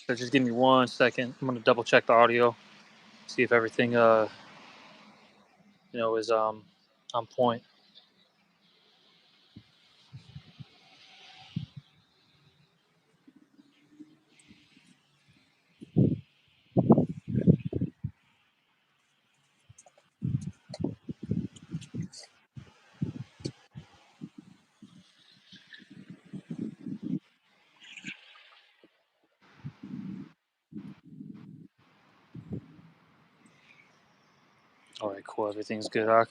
So just give me 1 second. I'm gonna double check the audio, see if everything is on point. All right, cool. Everything's good. 1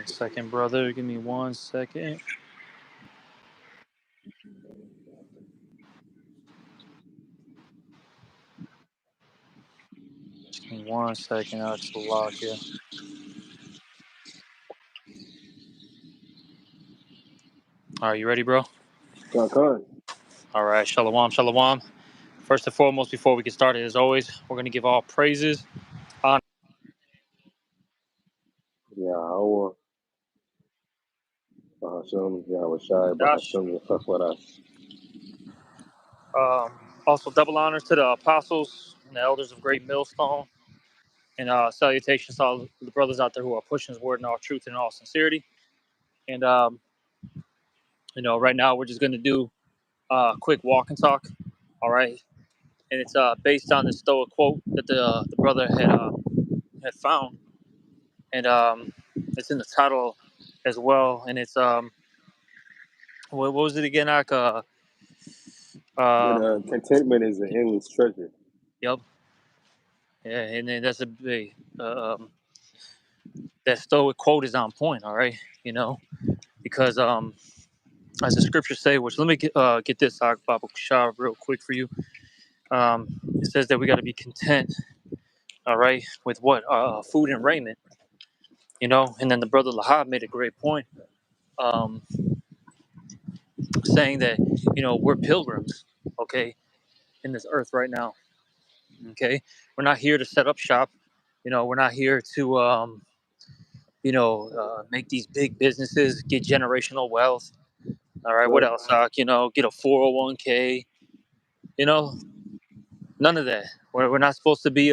second, brother. Give me 1 second. Just give me 1 second. It's a lot here. All right, you ready, bro? Con. All right, shalom, shalom. First and foremost, before we get started, as always, we're gonna give all praises, honor. Yahweh, Bahasham, Yahweh Shai, Dash. Bahasham, Yahweh. Also, double honors to the apostles and the elders of Great Millstone, and salutations to all the brothers out there who are pushing His word in all truth and all sincerity. And right now we're just gonna do a quick walk and talk. All right, and it's based on the Stoic quote that the brother had found, and it's in the title as well. And it's what was it again? Contentment is an endless treasure. Yep. Yeah, and then that's a big that Stoic quote is on point. All right, because as the scriptures say, which let me get this Baba Shah real quick for you. It says that we got to be content. All right, with what food and raiment. And then the brother Lahab made a great point, um, saying that we're pilgrims, okay, in this earth right now. Okay, we're not here to set up shop. We're not here to make these big businesses, get generational wealth. All right, what Right. else? Get a 401k. You know, none of that. We're not supposed to be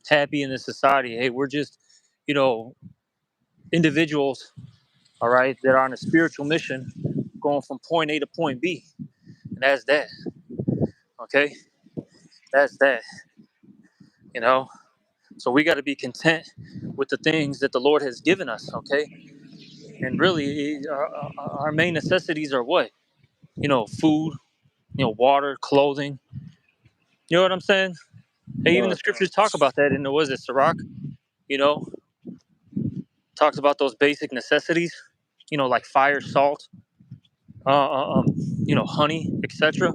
happy in this society. Hey, we're just you know individuals. All right, that are on a spiritual mission, going from point A to point B, and that's that. Okay, that's that. You know, so we got to be content with the things that the Lord has given us. Okay, and really, our main necessities are what? Food. Water, clothing. You know what I'm saying? Hey, even the Con. scriptures talk about that in the was it Sirach? You know, talks about those basic necessities. Like fire, salt, honey, etc.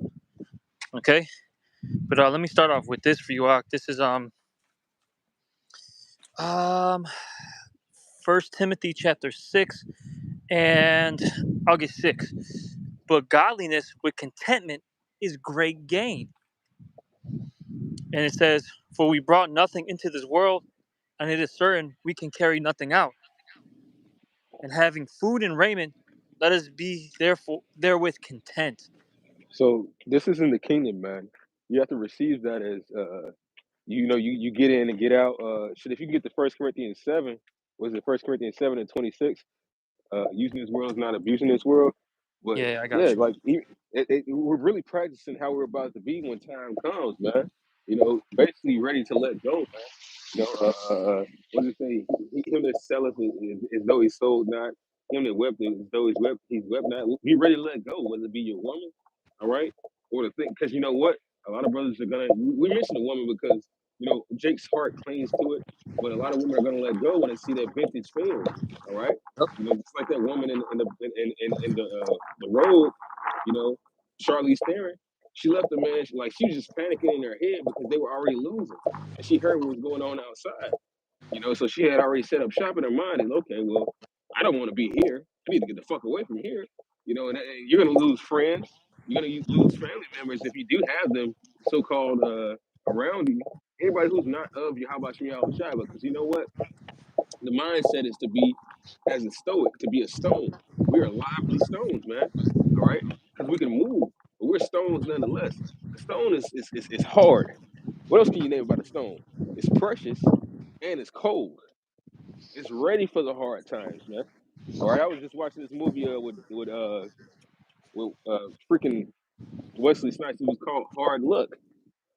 Okay, but let me start off with this for you, Ak. This is um, 1 Timothy chapter 6, and I'll get 6. But godliness with contentment is great gain. And it says, "For we brought nothing into this world, and it is certain we can carry nothing out. And having food and raiment, let us be therefore therewith content." So this is in the kingdom, man. You have to receive that as you get in and get out. If you can get the First Corinthians 7, was it First Corinthians 7:26? Using this world is not abusing this world. But Yeah, I got yeah, you. like we're really practicing how we're about to be when time comes, man. Basically ready to let go, man. What does it say? Him that selleth is as though he sold not. Him that wept is as though he's wept not. Be ready to let go, whether it be your woman, all right, or the thing. Because you know what? A lot of brothers are gonna. We mentioned the woman because Jake's heart clings to it, but a lot of women are gonna let go when they see that vintage film, all right. Yep. Just like that woman in the road, Charlize Theron. She left the man. She was just panicking in her head because they were already losing, and she heard what was going on outside. So she had already set up shop in her mind. And okay, well, I don't want to be here. I need to get the fuck away from here. And you're gonna lose friends. You're gonna lose family members if you do have them so-called around you. Everybody who's not of you, how about Shemi Al Shai? Because you know what? The mindset is to be as a Stoic to be a stone. We are lively stones, man. All right, because we can move, but we're stones nonetheless. The stone is hard. What else can you name about a stone? It's precious and it's cold. It's ready for the hard times, man. All right, I was just watching this movie with freaking Wesley Snipes. It was called Hard Luck.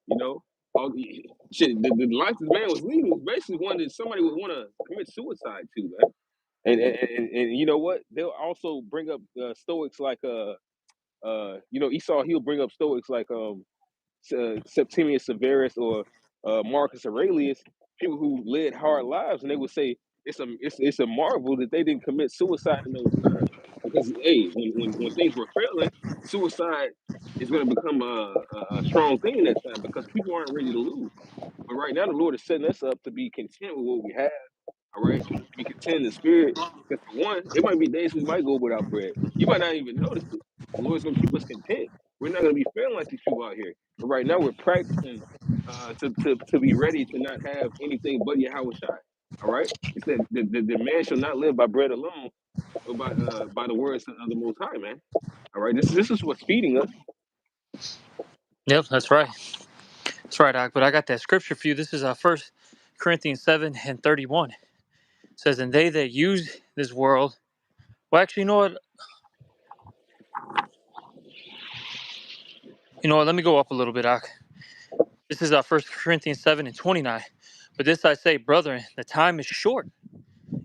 You know, all the shit. The life this man was leading was basically one that somebody would want to commit suicide to, man. And you know what? They'll also bring up Stoics like Esau. He'll bring up Stoics like Septimius Severus or Marcus Aurelius, people who led hard lives, and they would say it's a marvel that they didn't commit suicide in those times. Because hey, when things were failing, suicide is going to become a strong thing in that time because people aren't ready to lose. But right now, the Lord is setting us up to be content with what we have. All right, to be content in the spirit. Because for one, it might be days we might go without bread. You might not even notice it. The Lord's going to keep us content. We're not going to be feeling like these people out here. But right now, we're practicing to be ready to not have anything but Yahweh Shai. All right, it said the man shall not live by bread alone, but by the words of the Most High, man. All right, this is what's feeding us. Yep, that's right. That's right, Doc. But I got that scripture for you. This is First Corinthians 7:31. It says, "And they that use this world." Well, actually, you know what? You know what? Let me go up a little bit, Doc. This is First Corinthians 7:29. But this I say, brethren, the time is short.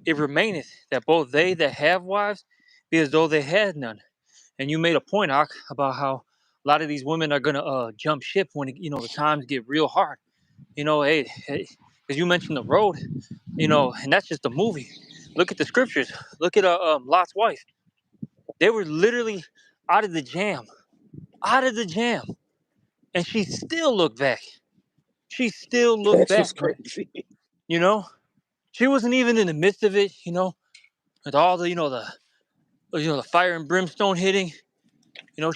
It remaineth that both they that have wives be as though they had none. And you made a point, Doc, about how a lot of these women are gonna jump ship when the times get real hard. Hey, because you mentioned the road, and that's just a movie. Look at the scriptures. Look at Lot's wife. They were literally out of the jam, out of the jam, and she still looked back. She still looked That's back, just man. crazy. You know, she wasn't even in the midst of it. With all the fire and brimstone hitting.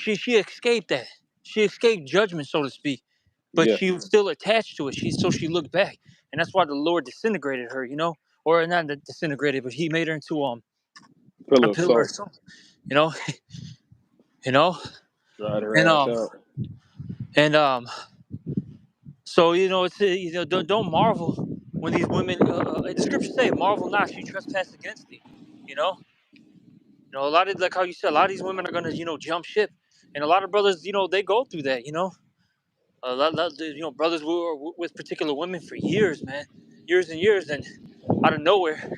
She escaped that. She escaped judgment, so to speak. But Yeah, she was still attached to it. She looked back, and that's why the Lord disintegrated her. Or not disintegrated, but He made her into a pillar of pillar of salt, salt. You know, you know, dried and her ass out. and so it's don't marvel when these women. The scriptures say, "Marvel not, she trespassed against thee." You know, a lot of like how you said, a lot of these women are gonna jump ship, and a lot of brothers they go through that. A lot brothers were with particular women for years, man, years and years, and out of nowhere.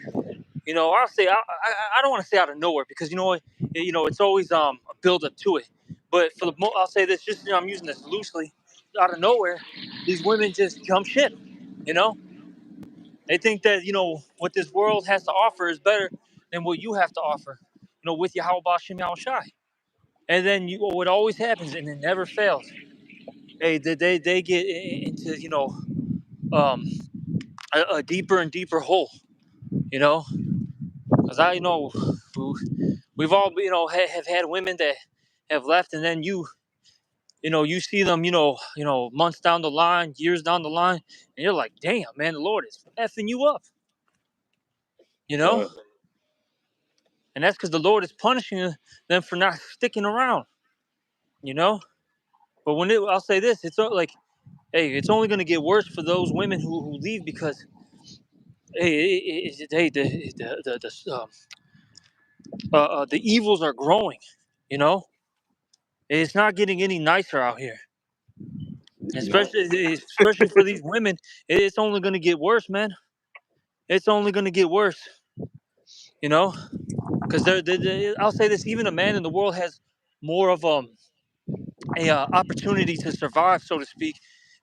I'll say I don't want to say out of nowhere because it's always a build up to it. But I'll say this just I'm using this loosely. Out of nowhere, these women just jump ship. You know, they think that what this world has to offer is better than what you have to offer. With Yahweh Bashim Yahweh Shai. And then what always happens, and it never fails. Hey, they get into um, a deeper and deeper hole. Because we've all have had women that have left, and then you see them months down the line, years down the line, and you're like, damn, man, the Lord is effing you up, you know, Uh, and that's because the Lord is punishing them for not sticking around, you know. But I'll say this, it's not like, hey, it's only going to get worse for those women who leave because hey, hey, the evils are growing, you know. It's not getting any nicer out here. no, Especially for these women, it's only going to get worse, man. It's only going to get worse, you know, because I'll say this: even a man in the world has more of a opportunity to survive, so to speak,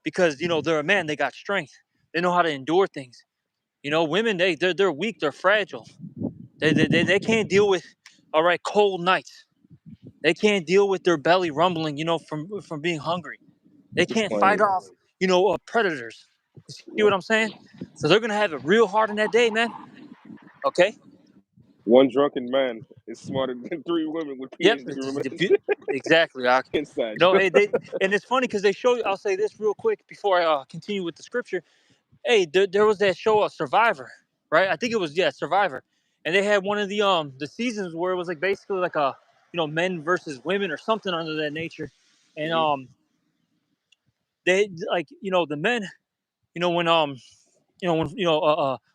because they're a man. They got strength. They know how to endure things. Women they're weak. They're fragile. They can't deal with all right cold nights. They can't deal with their belly rumbling, from being hungry. They it's can't fight plain. off, predators. You see what I'm saying? So they're gonna have it real hard in that day, man. Okay. One drunken man is smarter than three women with Yep. PhD. Remember that Exactly. inside joke? Hey, and it's funny because they show you. I'll say this real quick before I continue with the scripture. Hey, there was that show, Survivor, right? I think it was Survivor, and they had one of the seasons where it was like basically like a men versus women or something under that nature, and Hmm. they like the men when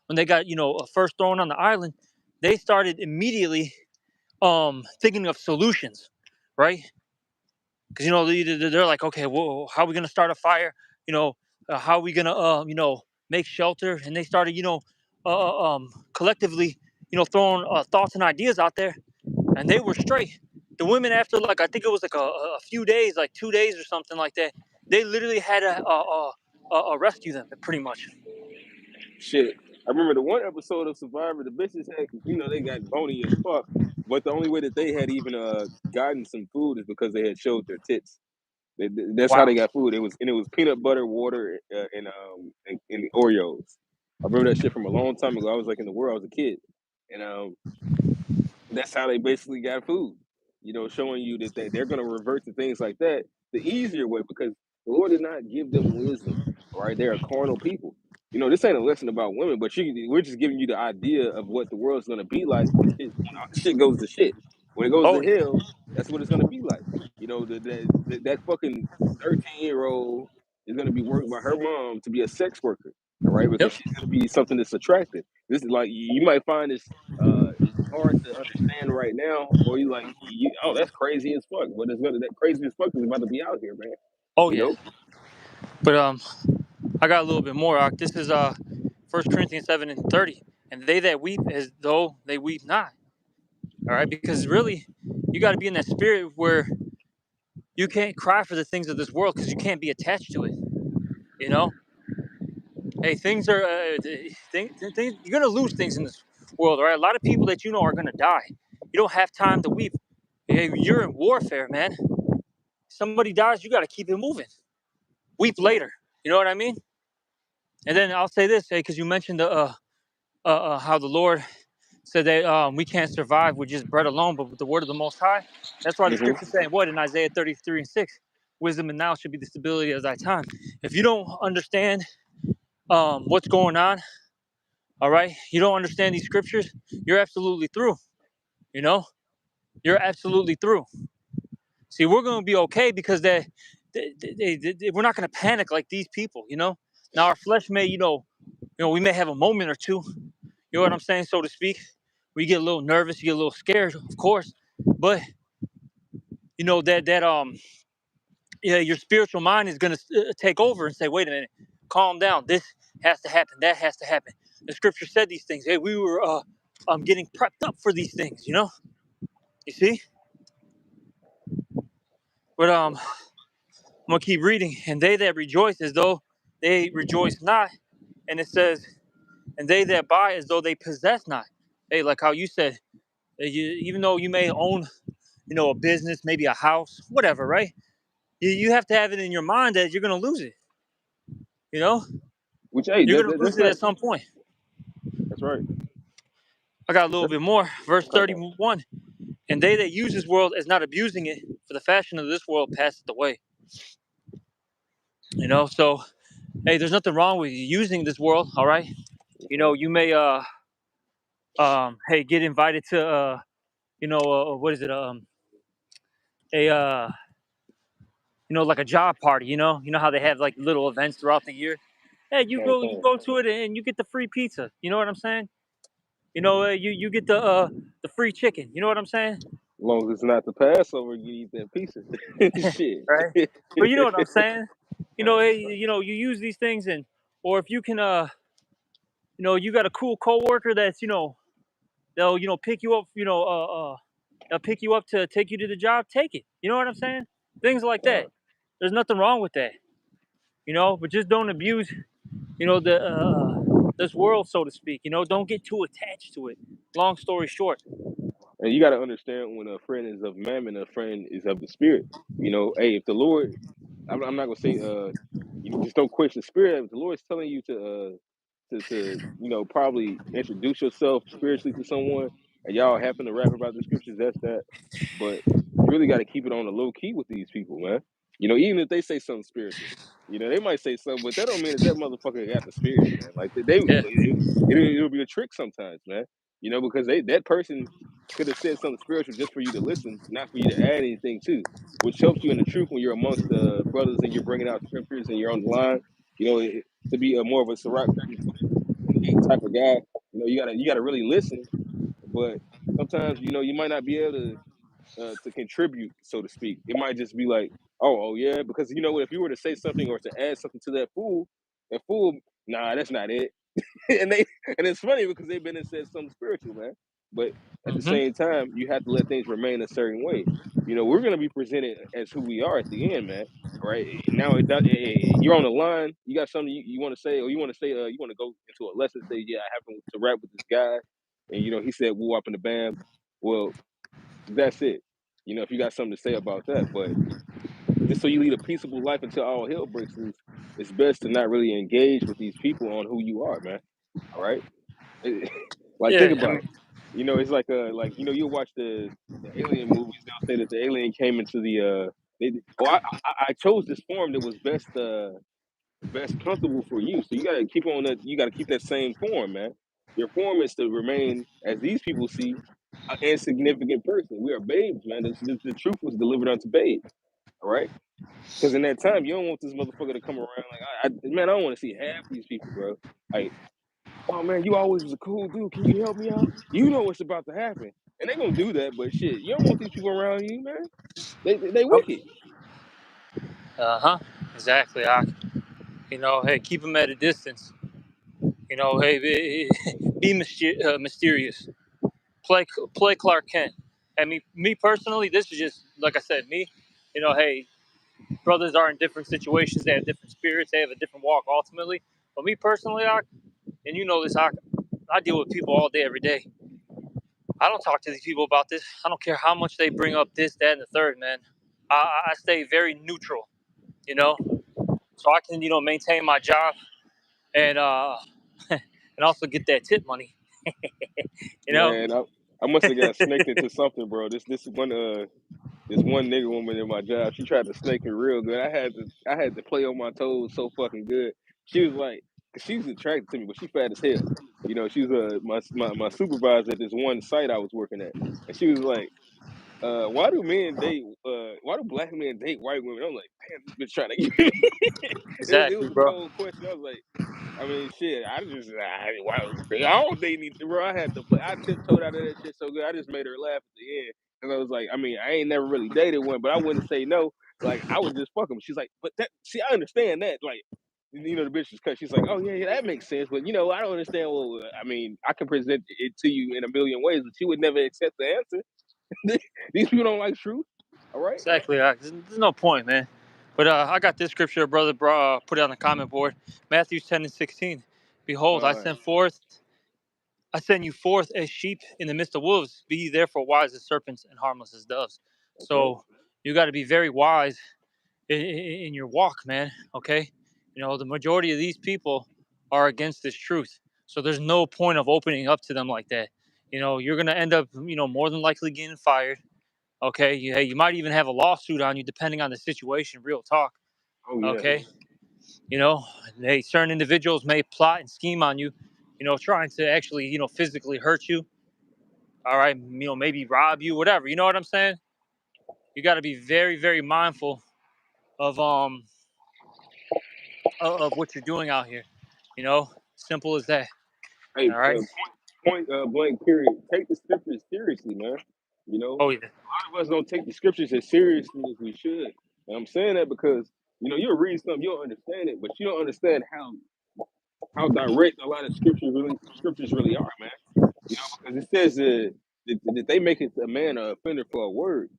when they got first thrown on the island, they started immediately thinking of solutions, right? Because they're like, okay, well, how are we gonna start a fire? You know, how are we gonna make shelter? And they started collectively throwing thoughts and ideas out there, and they were straight. The women, after like I think it was like a few days, like 2 days or something like that, they literally had to rescue them pretty much. Shit, I remember the one episode of Survivor. The bitches had, they got bony as fuck, but the only way that they had even gotten some food is because they had showed their tits. That's how Wow. they got food. It was peanut butter, water, and Oreos. I remember that shit from a long time ago. I was like in the world. I was a kid, and that's how they basically got food. Showing you that they're going to revert to things like that the easier way because the Lord did not give them wisdom. Right? They are carnal people. This ain't a lesson about women, but we're just giving you the idea of what the world's going to be like when shit goes to shit. When it goes Oh to yeah. hell, that's what it's going to be like. That fucking 13-year-old is going to be worked by her mom to be a sex worker. All right, Yep. because she's going to be something that's attractive. This is like you might find this hard to understand right now, or you like, oh, that's crazy as fuck. But that crazy as fuck is about to be out here, man. Oh You yeah. know, But I got a little bit more. This is 1 Corinthians 7:30, and they that weep as though they weep not. All right, because really, you got to be in that spirit where you can't cry for the things of this world because you can't be attached to it. You know, hey, things are you're gonna lose things in this world. All right, a lot of people that are gonna die. You don't have time to weep. Hey, you're in warfare, man. Somebody dies, you got to keep it moving. Weep later. You know what I mean? And then I'll say this, hey, because you mentioned how the Lord said that we can't survive with just bread alone, but with the word of the Most High. That's why the hmm scripture saying what in Isaiah 33:6, wisdom and knowledge should be the stability of thy time. If you don't understand what's going on, all right, you don't understand these scriptures, you're absolutely through. You know, you're absolutely through. See, we're going to be okay because we're not going to panic like these people. Now our flesh may, we may have a moment or two. You know what I'm saying, so to speak. We get a little nervous, you get a little scared, of course, but that yeah, your spiritual mind is going to take over and say, wait a minute, calm down. This has to happen. That has to happen. The scripture said these things. Hey, we were getting prepped up for these things. You see. But I'm gonna keep reading. And they that rejoice as though they rejoice not, and it says, and they that buy as though they possess not. Hey, like how you said, even though you may own, a business, maybe a house, whatever, right? You have to have it in your mind that you're gonna lose it. You know, which hey, you're gonna lose that's it not. at some point. That's right. I got a little That's bit more. Verse okay. 31. And they that use this world as not abusing it, for the fashion of this world passeth away. So hey, there's nothing wrong with using this world, all right? You may hey, get invited to what is it? A like a job party, how they have like little events throughout the year. Hey, you Uh-huh. go to it and you get the free pizza. You know what I'm saying? You get the free chicken. You know what I'm saying? As long as it's not the Passover, you eat that pizza. Shit. Right? But you know what I'm saying? Hey, Right. you use these things, and or if you can you got a cool coworker that's they'll pick you up, they'll pick you up to take you to the job, take it. You know what I'm saying? Things like that. There's nothing wrong with that. But just don't abuse, the this world, so to speak. Don't get too attached to it. Long story short. And you got to understand when a friend is of mammon, a friend is of the spirit. Hey, if the Lord, I'm not gonna say, just don't quench the spirit. If the Lord's telling you to probably introduce yourself spiritually to someone, and y'all happen to rap about the scriptures, that's that. But you really got to keep it on the low key with these people, man. Even if they say something spiritual, they might say something, but that don't mean that motherfucker got the spirit, man. Like it'll be a trick sometimes, man. because that person could have said something spiritual just for you to listen, not for you to add anything to, which helps you in the truth when you're amongst the brothers and you're bringing out scriptures and you're on the line. To be a more of a Sirach 32 type of guy, you gotta really listen. But sometimes, you might not be able to contribute, so to speak. It might just be like, oh yeah, because you know what? If you were to say something or to add something to that fool, nah, that's not it. And it's funny because they've been and said something spiritual, man. But at the Hmm. same time, you have to let things remain a certain way. We're gonna be presented as who we are at the end, man. All right. Now you're on the line. You got something you want to say, or you want to say, you want to go into a lesson. Say, yeah, I happened to rap with this guy, and he said woo up in the bam. Well, that's it. If you got something to say about that, but just so you lead a peaceable life until all hell breaks loose, it's best to not really engage with these people on who you are, man. All right. Like, think Yeah, I about mean, it. It's you'll watch the alien movies. They'll say that the alien came into the I chose this form that was best comfortable for you. So you gotta keep that same form, man. Your form is to remain, as these people see, an insignificant person. We are babes, man. The truth was delivered unto babes. All right. Because in that time, you don't want this motherfucker to come around like, man, I don't want to see half these people, bro. Like, oh man, you always was a cool dude. Can you help me out? You know what's about to happen, and they gonna do that. But shit, you don't want these people around you, man. They wicked. uh-huh, exactly. Hey, keep them at a distance. Hey, be mysterious. Play play Clark Kent. And me personally, this is just like I said. Me, hey, brothers are in different situations. They have different spirits. They have a different walk ultimately. But me personally, and you know this, I deal with people all day, every day. I don't talk to these people about this. I don't care how much they bring up this, that, and the third, man. I stay very neutral, you know, so I can, maintain my job and and also get that tip money, you know. Man, I must have got snaked into something, bro. This one nigga woman in my job, she tried to snake me real good. I had to play on my toes so fucking good. She was like, 'cause she's attracted to me, but she fat as hell. She was my supervisor at this one site I was working at, and she was like, why do black men date white women? I'm like, damn, this bitch trying to get me. It Exactly, was a bro. cold question. I was like, I mean, shit, I don't date any, bro. I had to play. I tiptoed out of that shit so good. I just made her laugh at the end. And I was like, I mean, I ain't never really dated one, but I wouldn't say no. Like, I would just fuck them. She's like, but see, I understand that. Like, the bitch is cut. She's like, oh, yeah, yeah, that makes sense. But, I don't understand. Well, I mean, I can present it to you in a million ways, but you would never accept the answer. These people don't like truth. All right. Exactly. There's no point, man. But I got this scripture, brother. Put it on the comment board. Matthew 10:16. Behold, All right. I send you forth as sheep in the midst of wolves. Be ye therefore wise as serpents and harmless as doves. Okay. So you got to be very wise in your walk, man. Okay. The majority of these people are against this truth. So there's no point of opening up to them like that. You're going to end up, more than likely getting fired. Okay. You might even have a lawsuit on you, depending on the situation, real talk. Oh, yeah. Okay. You know, certain individuals may plot and scheme on you, trying to actually, physically hurt you. All right. Maybe rob you, whatever. You know what I'm saying? You got to be very, very mindful of, of what you're doing out here. Simple as that. Hey, All right. point blank period. Take the scriptures seriously, man. Oh yeah. A lot of us don't take the scriptures as seriously as we should. And I'm saying that because you'll read something, you'll understand it, but you don't understand how direct a lot of scriptures really are, man. Because it says that they make it a man an offender for a word.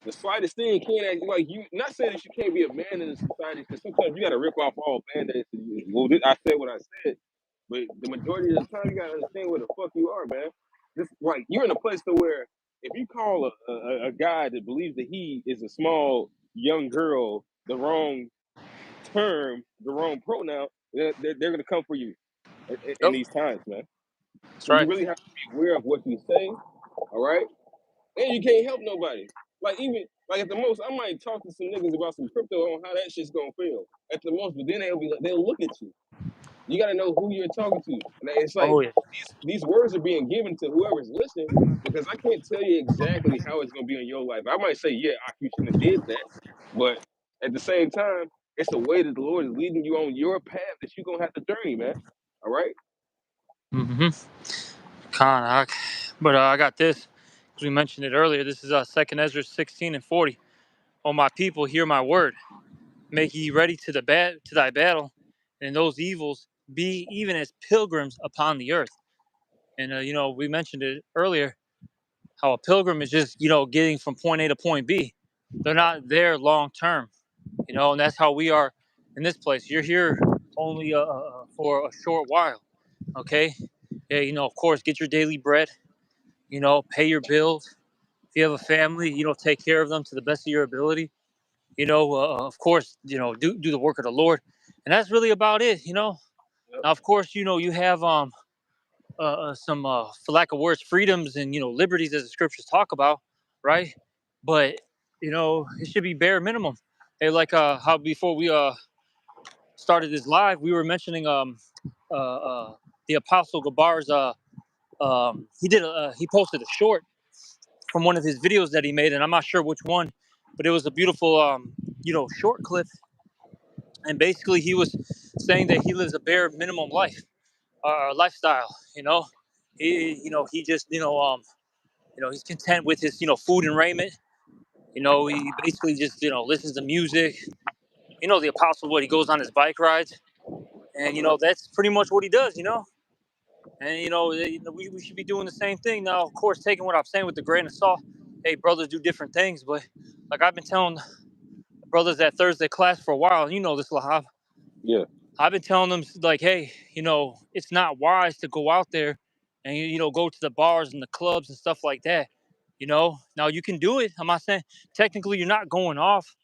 The slightest thing can't act like you. Not saying that you can't be a man in the society, because sometimes you got to rip off all band-aids. Well, I said what I said, but the majority of the time you got to understand where the fuck you are, man. This like you're in a place to where if you call a guy that believes that he is a small young girl the wrong term, the wrong pronoun, they're gonna come for you in Yep. these times, man. That's So you right. really have to be aware of what you say, all right? And you can't help nobody. Like even like at the most, I might talk to some niggas about some crypto on how that shit's gonna feel. At the most, but then they'll look at you. You got to know who you're talking to. And it's like Oh yeah. these words are being given to whoever's listening because I can't tell you exactly how it's going to be in your life. I might say, yeah, you shouldn't have did that, but at the same time, it's a way that the Lord is leading you on your path that you're gonna have to journey, man. All right? Mm-hmm. But I got this because we mentioned it earlier. This is 2nd Ezra 16:40. Oh my people, hear my word. Make ye ready to thy battle, and those evils be even as pilgrims upon the earth. And we mentioned it earlier how a pilgrim is just getting from point A to point B. They're not there long term, and that's how we are in this place. You're here only for a short while, okay? Yeah, of course, get your daily bread. Pay your bills. If you have a family, take care of them to the best of your ability. Of course, do the work of the Lord, and that's really about it. Yep. Now, of course, you have some, for lack of words, freedoms and liberties as the scriptures talk about, right? But it should be bare minimum. Hey, like how before we started this live, we were mentioning the Apostle Gabar's he posted a short from one of his videos that he made, and I'm not sure which one, but it was a beautiful short clip, and basically he was saying that he lives a bare minimum lifestyle. He just he's content with his food and raiment. He basically just listens to music. The apostle, what he goes on his bike rides, and that's pretty much what he does. And we should be doing the same thing. Now, of course, taking what I'm saying with the grain of salt. Hey, brothers do different things, but like I've been telling brothers at Thursday class for a while, this, Lahab. Yeah. I've been telling them like, hey, it's not wise to go out there and go to the bars and the clubs and stuff like that. Now you can do it. I'm not saying technically you're not going off,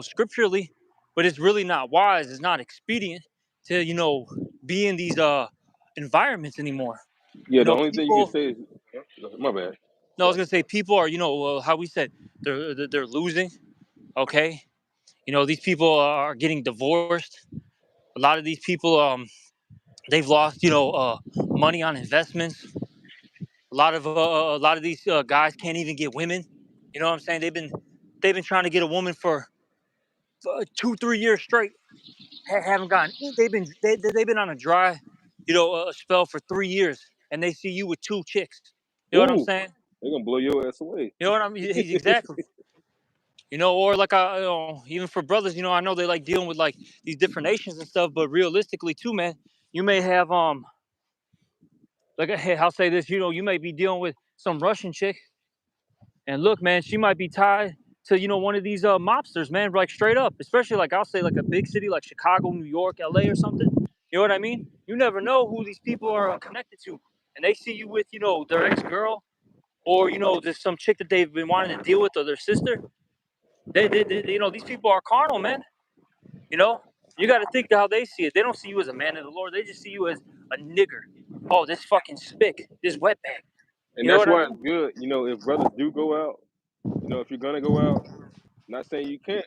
scripturally, but it's really not wise. It's not expedient to be in these environments anymore. Yeah, the only thing you can People. say is my bad. No, I was gonna say people are how we said they're losing. Okay, these people are getting divorced. A lot of these people they've lost money on investments. A lot of these guys can't even get women. You know what I'm saying? They've been trying to get a woman for 2-3 years straight. Haven't gotten. They've been on a dry, spell for 3 years, and they see you with two chicks. You know what I'm Ooh, saying? they're gonna blow your ass away. You know what I mean? Exactly. Or like even for brothers, I know they like dealing with like these different nations and stuff, but realistically too, man, you may have like hey, I'll say this, you may be dealing with some Russian chick, and look, man, she might be tied to one of these mobsters, man, like straight up, especially like I'll say like a big city like Chicago, New York, LA, or something. You know what I mean? You never know who these people are connected to, and they see you with their ex girl or there's some chick that they've been wanting to deal with or their sister. These people are carnal, man. You know, you got to think how they see it. They don't see you as a man of the Lord. They just see you as a nigger. Oh, this fucking spick, this wetback. And You know that's what I why mean? it's good, if brothers do go out, if you're gonna go out, not saying you can't,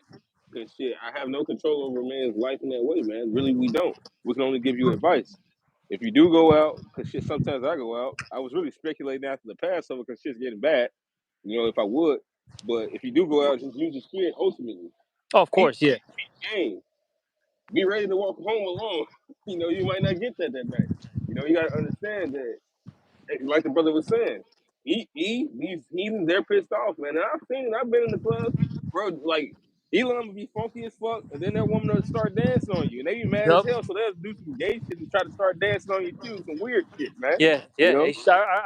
because shit, I have no control over a man's life in that way, man. Really, we don't. We can only give you advice. If you do go out, because shit, sometimes I go out. I was really speculating after the Passover because shit's getting bad. If I would, but if you do go out, just use the spirit ultimately. Oh, of Eat course, yeah. game. Be ready to walk home alone. You might not get that night. You got to understand that, like the brother was saying, these heathens, they're pissed off, man. And I've been in the club, bro. Like Elon would be funky as fuck, and then that woman would start dancing on you, and they be mad as Yep. hell. So they'll do some gay shit and try to start dancing on you too, some weird shit, man. Yeah, You yeah. know?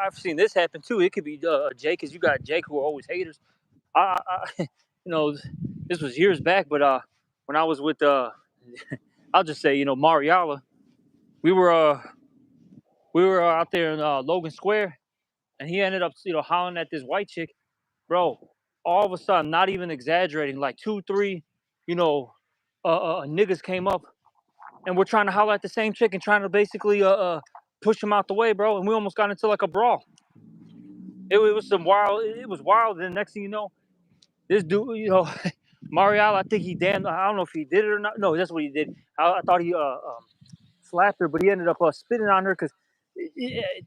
I've seen this happen too. It could be Jake, because you got Jake who are always haters. You know, this was years back, but when I was with I'll just say Mariala, we were uh we were out there in Logan Square, and he ended up hollering at this white chick, bro. All of a sudden, not even exaggerating, like two, three, you know, niggas came up and we're trying to holler at the same chick and trying to basically push him out the way, bro. And we almost got into like a brawl. It was some wild. It was wild. And the next thing you know, this dude, Marial, I think he damn. I don't know if he did it or not. No, that's what he did. I thought he slapped her, but he ended up spitting on her because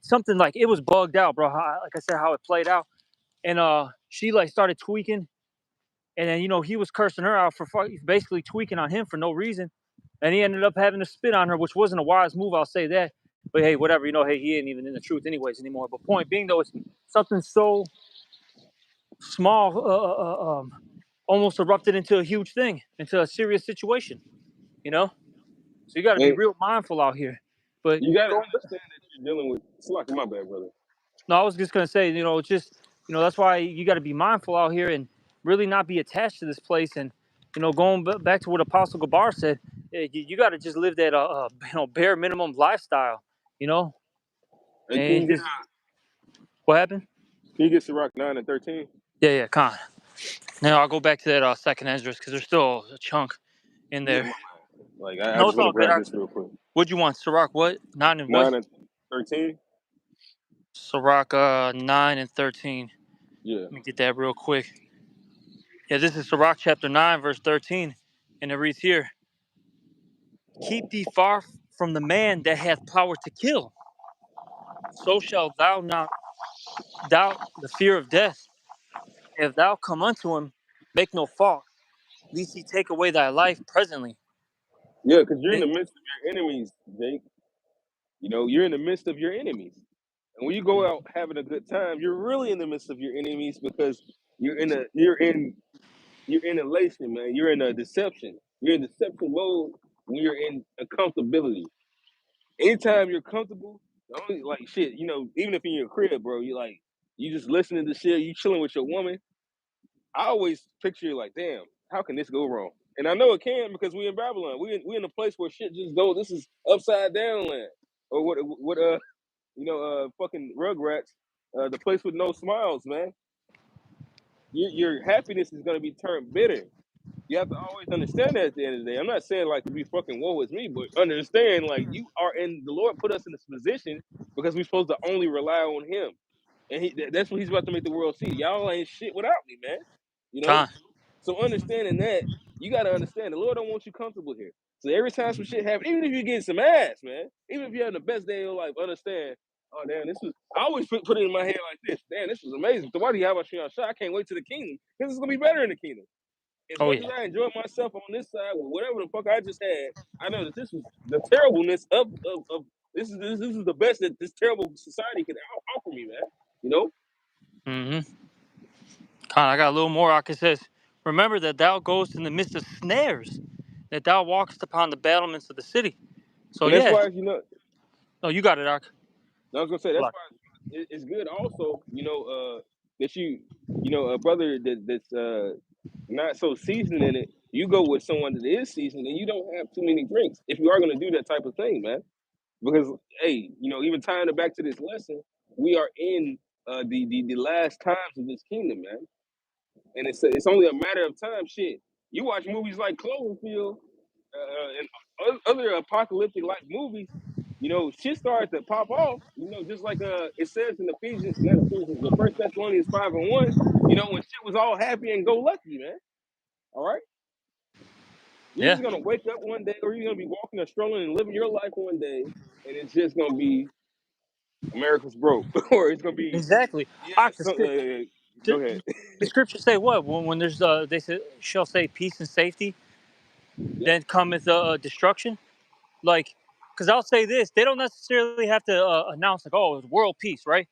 something like it was bugged out, bro. Like I said, how it played out, and she like started tweaking, and then he was cursing her out for basically tweaking on him for no reason, and he ended up having to spit on her, which wasn't a wise move, I'll say that. But hey, whatever, hey, he ain't even in the truth anyways anymore. But point being though, it's something so small, almost erupted into a huge thing, into a serious situation, you know. So you got to be And real mindful out here. But you gotta going, understand that you're dealing with. It's like my bad, brother. no, I was just gonna say, it's just, that's why you got to be mindful out here and really not be attached to this place. And going back to what Apostle Gabar said, you got to just live that, bare minimum lifestyle, you know. Hey, And just what happened? can you get Ciroc 9 and 13? Yeah, yeah, con. Now I'll go back to that second Esdras because there's still a chunk in Yeah, there. like I No, just it's want to all good. grab this real quick. What'd you want, Ciroc? What 9 and what? 9 and 13. Ciroc 9 and 13. Yeah. Let me get that real quick. Yeah, this is Sirach chapter 9, verse 13. And it reads here, keep thee far from the man that hath power to kill. So shalt thou not doubt the fear of death. If thou come unto him, make no fault, lest he take away thy life presently. Yeah, because you're in the Th- midst of your enemies, Jake. You're in the midst of your enemies. And when you go out having a good time, you're really in the midst of your enemies because you're in elation, man. You're in a deception. You're in deception mode when you're in a comfortability. Anytime you're comfortable, the only like shit, even if you're in your crib, bro, you just listening to shit, you chilling with your woman. I always picture like, damn, how can this go wrong? And I know it can because we in Babylon. We in a place where shit just go. This is upside down land, or what fucking Rugrats, the place with no smiles, man. Your happiness is gonna be turned bitter. You have to always understand that at the end of the day. I'm not saying like to be fucking woe with me, but understand like you are in the Lord put us in this position because we're supposed to only rely on Him, and that's what He's about to make the world see. Y'all ain't shit without me, man. You know. Con. So understanding that, you got to understand the Lord don't want you comfortable here. So every time some shit happens, even if you get some ass, man, even if you're having the best day of your life, understand. Oh damn, this was. I always put it in my head like this. Damn, this was amazing. So why do you have a shot? I can't wait to the kingdom because it's gonna be better in the kingdom. As Oh, much yeah. as I enjoyed myself on this side with whatever the fuck I just had, I know that this was the terribleness of this is the best that this terrible society could offer me, man. You know? Mm-hmm. Con, I got a little more. It says, remember that thou goest in the midst of snares, that thou walkest upon the battlements of the city. So, And that's yeah. why No, you got it, Ark. I was gonna say that's Look. why it's good also, that a brother that's not so seasoned in it, you go with someone that is seasoned and you don't have too many drinks if you are gonna do that type of thing, man. Because hey, even tying it back to this lesson, we are in the last times of this kingdom, man. And it's only a matter of time. Shit, you watch movies like Cloverfield and other apocalyptic like movies. Shit starts to pop off. Just like it says in Ephesians, not Ephesians, but First Thessalonians 5:1. When shit was all happy and go lucky, man. All right, you're Yeah, just gonna wake up one day, or you're gonna be walking or strolling and living your life one day, and it's just gonna be America's broke, or it's gonna be exactly. yeah. Ark, Go ahead. the scriptures say what? When there's, they say, shall say peace and safety, Yep. then cometh destruction. Like, because I'll say this, they don't necessarily have to announce like, oh, it's world peace, right?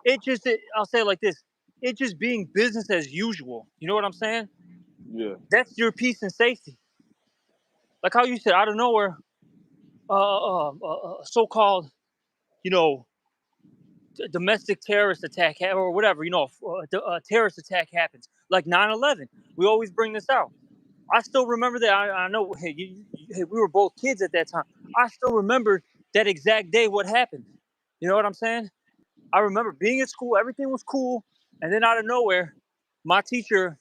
I'll say it like this, it just being business as usual. You know what I'm saying? Yeah. That's your peace and safety. Like how you said, out of nowhere, so-called, you know, domestic terrorist attack or whatever, a terrorist attack happens, like 9/11. We always bring this out. I still remember that. I know, hey, hey, we were both kids at that time. I still remember that exact day what happened. You know what I'm saying? I remember being at school, everything was cool, and then out of nowhere, my teacher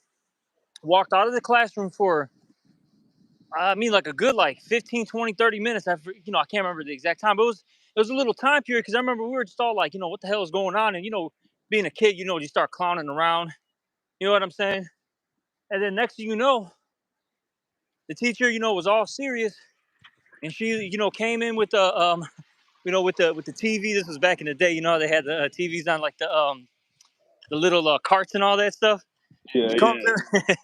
walked out of the classroom for, I mean, like a good 15, 20, 30 minutes after, I can't remember the exact time, but it was a little time period because I remember we were just all like, what the hell is going on? And, being a kid, you start clowning around. You know what I'm saying? And then next thing you know, the teacher, was all serious. and she, came in with the, with the TV. This was back in the day. You know how they had the TVs on like the little carts and all that stuff. Yeah, She comes yeah.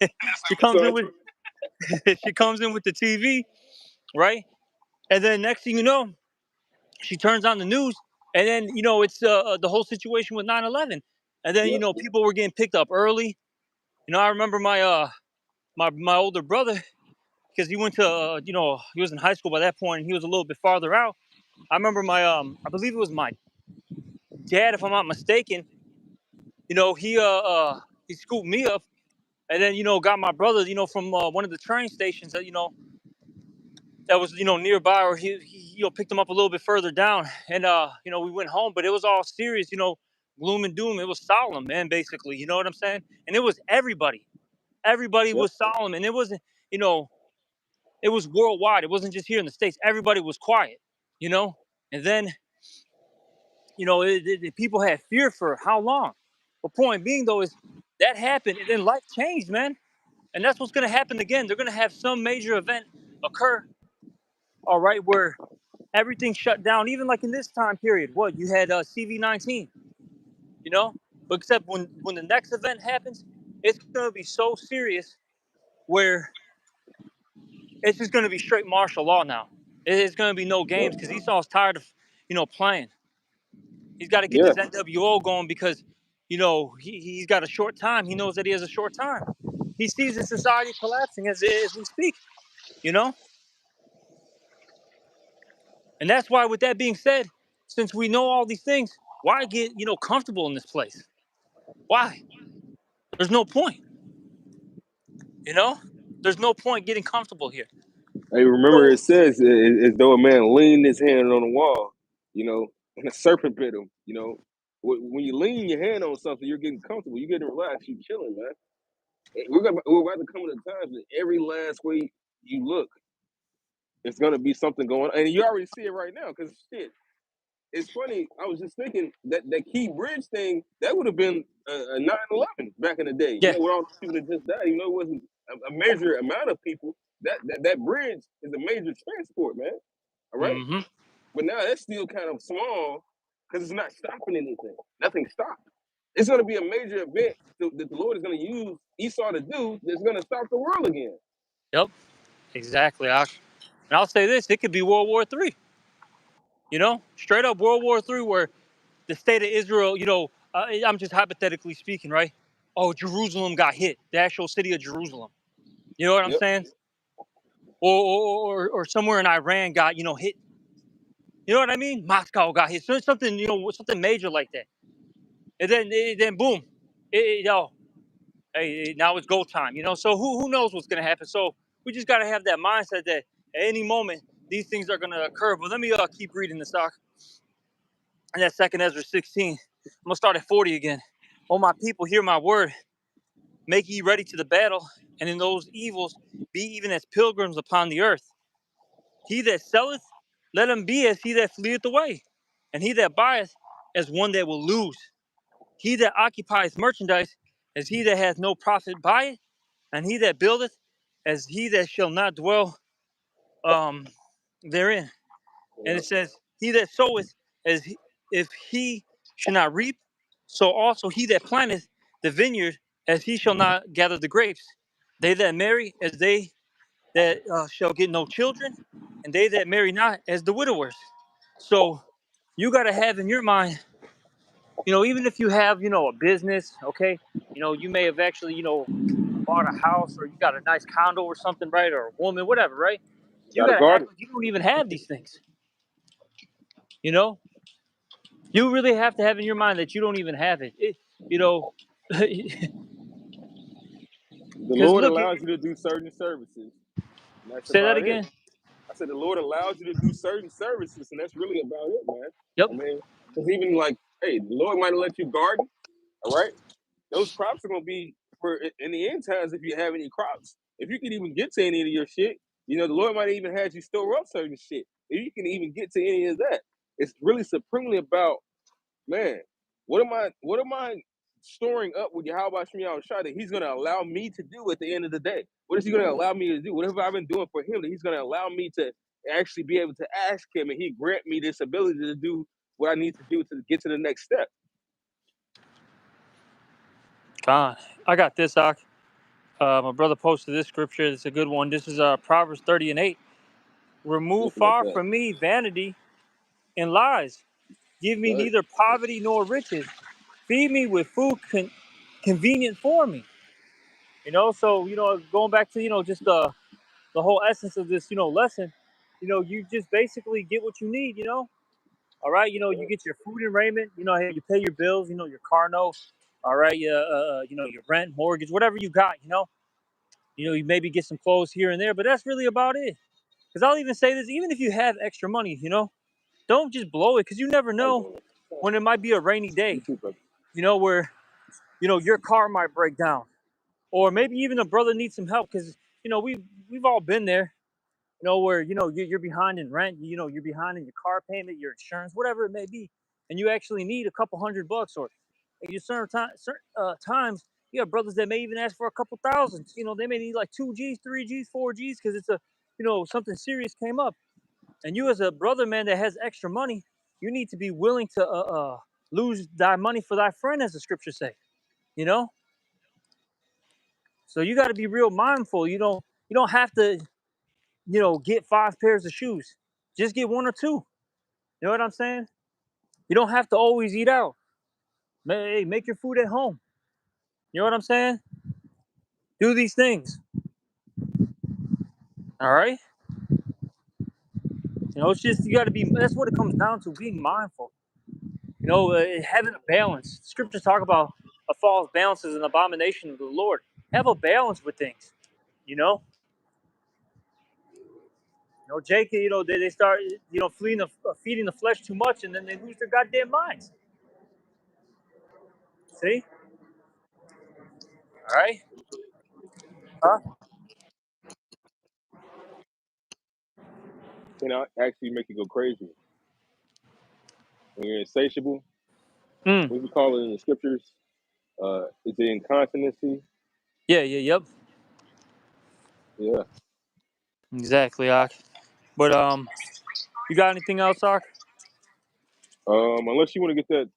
in, she What's comes in up? with, she comes in with the TV, right? And then next thing you know, she turns on the news, and then it's the whole situation with 9/11, and then Yep. people were getting picked up early. I remember my older brother, because he went to he was in high school by that point, and he was a little bit farther out. I remember my I believe it was my dad, if I'm not mistaken. He scooped me up, and then got my brother from one of the train stations that that was nearby, or he picked him up a little bit further down, and we went home, but it was all serious, gloom and doom. It was solemn, man, basically. You know what I'm saying? And it was everybody Yep. was solemn, and it wasn't, you know it was worldwide. It wasn't just here in the States. Everybody was quiet, you know and then people had fear for how long. But point being, though, is that happened, and then life changed, man. And that's what's going to happen again. They're going to have some major event occur, all right, where everything shut down, even like in this time period. What you had, CV-19, you know, but except when the next event happens, it's gonna be so serious where it's just gonna be straight martial law now. It's gonna be no games because Yep. Esau's tired of playing. He's got to get Yeah. this NWO going because he's got a short time. He knows that he has a short time. He sees the society collapsing as we speak. You know, and that's why. With that being said, since we know all these things, why get comfortable in this place? Why? There's no point. You know, there's no point getting comfortable here. Hey, remember So, it says as though a man leaned his hand on the wall, and a serpent bit him. When you lean your hand on something, you're getting comfortable, you're getting relaxed, you're chilling, man. We're about to come to times that every last way you look, it's gonna be something going on, and you already see it right now. Because shit, it's funny. I was just thinking that key bridge thing that would have been a 9/11 back in the day. yeah. With all the people that just died, it wasn't a major amount of people. That bridge is a major transport, man. All right, Mm-hmm. but now that's still kind of small because it's not stopping anything. Nothing stopped. It's going to be a major event that the Lord is going to use Esau to do that's going to stop the world again. Yep. Exactly. And I'll say this: it could be World War III. Straight up World War III, where the state of Israel. I'm just hypothetically speaking, right? Oh, Jerusalem got hit. The actual city of Jerusalem. You know what I'm Yep, saying? Or somewhere in Iran got hit. You know what I mean? Moscow got hit. So something something major like that. And then boom, hey, now it's go time. So who knows what's gonna happen? So we just gotta have that mindset that at any moment these things are gonna occur. But let me keep reading the stock. And that second Ezra 16. I'm gonna start at 40 again. Oh, my people, hear my word. Make ye ready to the battle, and in those evils be even as pilgrims upon the earth. He that selleth, let him be as he that fleeth away, and he that buyeth as one that will lose. He that occupieth merchandise as he that hath no profit by it, and he that buildeth as he that shall not dwell um, therein. And yep, it says, he that soweth as if he should not reap, so also he that planteth the vineyard as he shall not gather the grapes. They that marry as they that shall get no children, and they that marry not as the widowers. So you got to have in your mind, even if you have, a business, okay, you may have actually, bought a house, or you got a nice condo or something, right, or a woman, whatever, right? You got a got to act garden. like you don't even have these things. You know, you really have to have in your mind that you don't even have it. You know, The because Lord look, allows you to do certain services, and that's say that about it. again. I said the Lord allows you to do certain services, and that's really about it, man. Yep. I mean, because even like, hey, the Lord might have let you garden, all right? Those crops are gonna be for in the end times if you have any crops. If you can even get to any of your shit, the Lord might even have you store up certain shit. If you can even get to any of that, it's really supremely about, man, what am I storing up with Yahweh Shemi Shai that he's gonna allow me to do at the end of the day? What is he gonna allow me to do? What have I been doing for him that he's gonna allow me actually be able to ask him, and he grant me this ability to do what I need to do to get to the next step. God, I got this, Doc. My brother posted this scripture. It's a good one. This is Proverbs 30:8. Remove Looking at far that. from me vanity and lies. Give me Right. neither poverty nor riches. Feed me with food convenient for me. So going back to just the whole essence of this lesson. You just basically get what you need. All right. You get your food and raiment. Hey, you pay your bills. Your car note. All right. Your rent, mortgage, whatever you got. You maybe get some clothes here and there, but that's really about it. Because I'll even say this: even if you have extra money, don't just blow it, because you never How you know doing? when it might be a rainy You day. too, brother. Where your car might break down, or maybe even a brother needs some help, because we've all been there. Where you're behind in rent, you're behind in your car payment, your insurance, whatever it may be, and you actually need a couple $100, or you certain times you have brothers that may even ask for a couple thousand. They may need like 2 G's, 3 G's, 4 G's, because it's a something serious came up, and you as a brother, man, that has extra money, you need to be willing to lose thy money for thy friend, as the scriptures say. You know, so you got to be real mindful. You don't have to get 5 pairs of shoes. Just get one or two. You know what I'm saying? You don't have to always eat out. Hey, make your food at home. You know what I'm saying? Do these things. All right. It's just you got to be. That's what it comes down to: being mindful. Having a balance. Scriptures talk about a false balance is an abomination of the Lord. Have a balance with things. You know. Jacob. They start feeding the flesh too much, and then they lose their goddamn minds. See? All right. Huh? Can I actually make you go crazy when you're insatiable? Mm. What we call it in the scriptures? Is it incontinency? Yeah. Yeah. Yep. Yeah. Exactly, Ak. But you got anything else, Ak? Unless you want to get that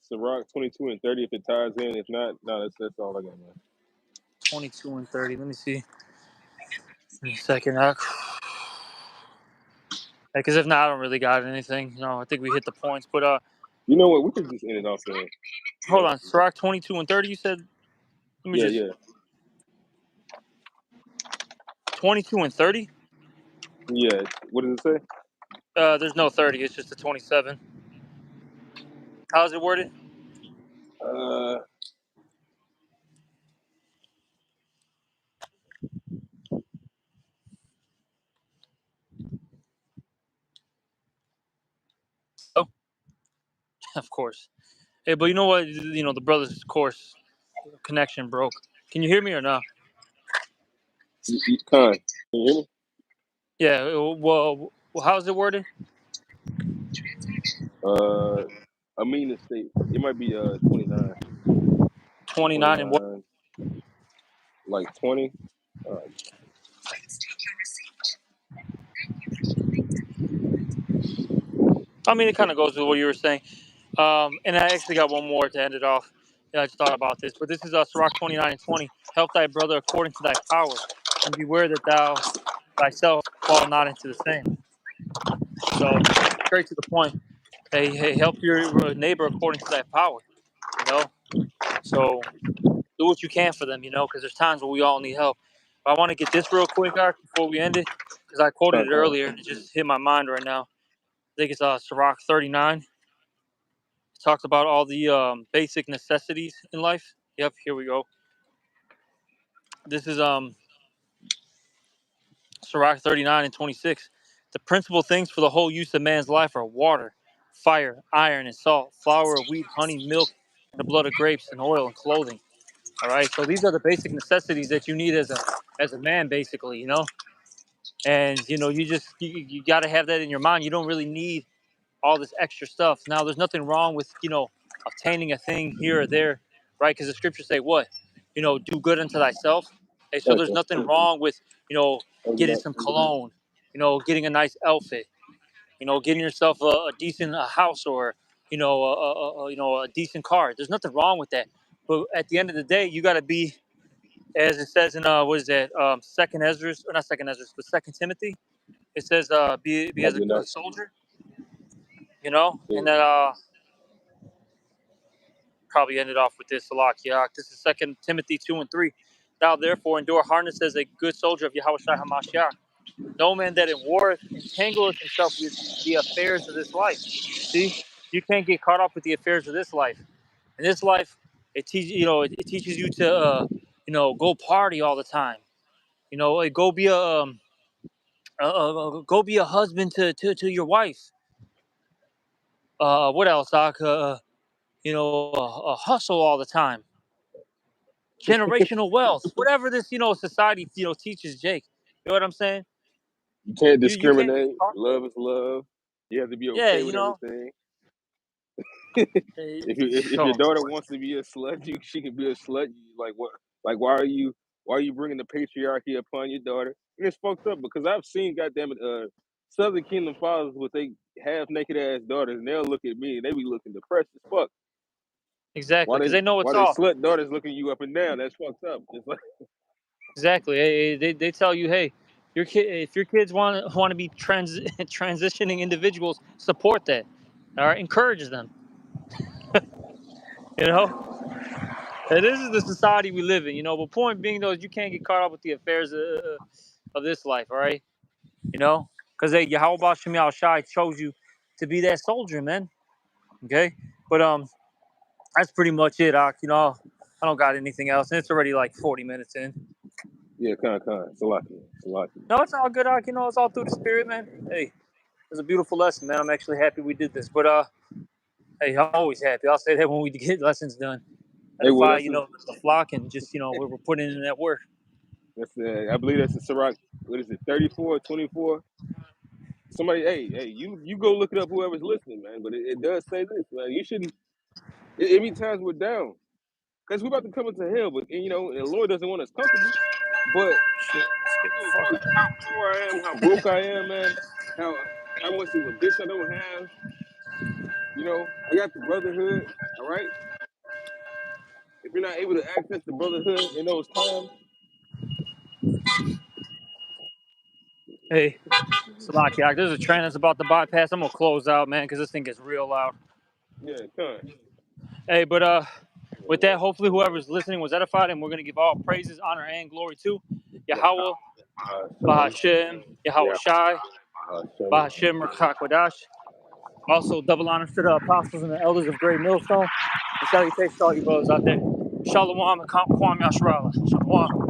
Sirach 22 and 30, if it ties in. If not, no, that's all I got, man. 22 and 30. Let me see. Give me a second, Ak. Because if not, I don't really got anything. I think we hit the points. But You know what? We could just end it off there. You hold know? on. Sirach 22 and 30. You said. Let me Yeah, just yeah, 22 and 30. yeah. What does it say? There's no 30. It's just a 27. How's it worded? Uh, Oh, of course. Hey, but you know what? The brothers' course connection broke. Can you hear me or not? Con. Can you hear me? Yeah. Well, how's it worded? Uh, I mean the state. It might be 29, 29 and what? 29, like 20. Uh, I mean, it kind of goes with what you were saying. And I actually got one more to end it off. Yeah, I just thought about this, but this is Sirach 29 and 20. Help thy brother according to thy power, and beware that thou thyself fall not into the same. So, straight to the point. Hey, help your neighbor according to thy power. You know, so do what you can for them. Because there's times where we all need help. But I want to get this real quick, Ark, before we end it, because I quoted it con. earlier and it just hit my mind right now. I think it's Sirach 39. It talks about all the basic necessities in life. Yep, here we go. This is Sirach 39 and 26. The principal things for the whole use of man's life are water, fire, iron, and salt, flour of wheat, honey, milk, and the blood of grapes, and oil and clothing. All right, so these are the basic necessities that you need as a man, basically. And you got to have that in your mind. You don't really need all this extra stuff. Now, there's nothing wrong with obtaining a thing here or there, right? Because the scriptures say what, do good unto thyself. Okay, so Thank there's you. nothing wrong with Thank you, getting Doc. some cologne. getting a nice outfit, getting yourself a decent house or a decent car. There's nothing wrong with that. But at the end of the day, you got to be, as it says in what is that, Second Ezra, or not Second Ezra, but Second Timothy. It says be Have as a good a night. soldier, Yeah. and then probably ended off with this Salakiak. This is Second Timothy 2:3. Thou therefore endure hardness as a good soldier of Yahweh Shai Hamashiach. No man that in war entangleth himself with the affairs of this life. See, you can't get caught up with the affairs of this life. In this life, it teaches you to go party all the time. Like, go be a husband to your wife. What else, Doc? Hustle all the time. Generational wealth, whatever this society teaches Jake. You know what I'm saying? You can't You can't get discriminate. caught. Love is love. You have to be Yeah, okay with everything. eh, If your oh daughter Lord, wants to be a slut, she can be a slut. Like what? Like why are you bringing the patriarchy upon your daughter? And it's fucked up because I've seen goddamn it, Southern Kingdom fathers with they half naked ass daughters, and they'll look at me and they be looking depressed as fuck. exactly, Why because they they know why it's they off. slut daughters looking you up and down? That's fucked up. It's like Exactly. They tell you, hey, your kid, if your kids want to be transitioning individuals, support that. All right, encourage them. You know, and this is the society we live in. But point being though, is you can't get caught up with the affairs of this life. All right, because Yahweh Shem Yahweh Shai chose you to be that soldier, man. Okay, but that's pretty much it, Doc. I don't got anything else, and it's already like 40 minutes in. yeah, kind, Salaki. No, it's all good, Doc. It's all through the spirit, man. Hey, it was a beautiful lesson, man. I'm actually happy we did this. But hey, I'm always happy. I'll say that when we get lessons done. Hey, well, Edify, the flock, and just we're putting in that work. I believe that's the Ciroc. What is it? 34, 24. Somebody, hey, you go look it up. Whoever's listening, man. But it does say this, man. You shouldn't. It be times we're down because we're about to come into hell, but and the Lord doesn't want us comfortable. But Shit, let's get the fuck. regardless of how poor I am, how broke I am, man, how how much of a bitch I don't have, I got the brotherhood. All right. If you're not able to access the brotherhood in those times, Hey, Salakiak, there's a train that's about to bypass. I'm gonna close out, man, because this thing gets real loud. yeah, come. Hey, but with Yeah, that, hopefully whoever's listening was edified, and we're gonna give all praises, honor, and glory to yeah. Yahweh, Shalom. Bahashem, Yahweh Yeah, Shai, Shalom. Bahashem Rakakwadash. Also, double honors to the apostles and the elders of Great Millstone. And salutations to all you brothers out there. Shalom and Kwam Yasharala. Shalom.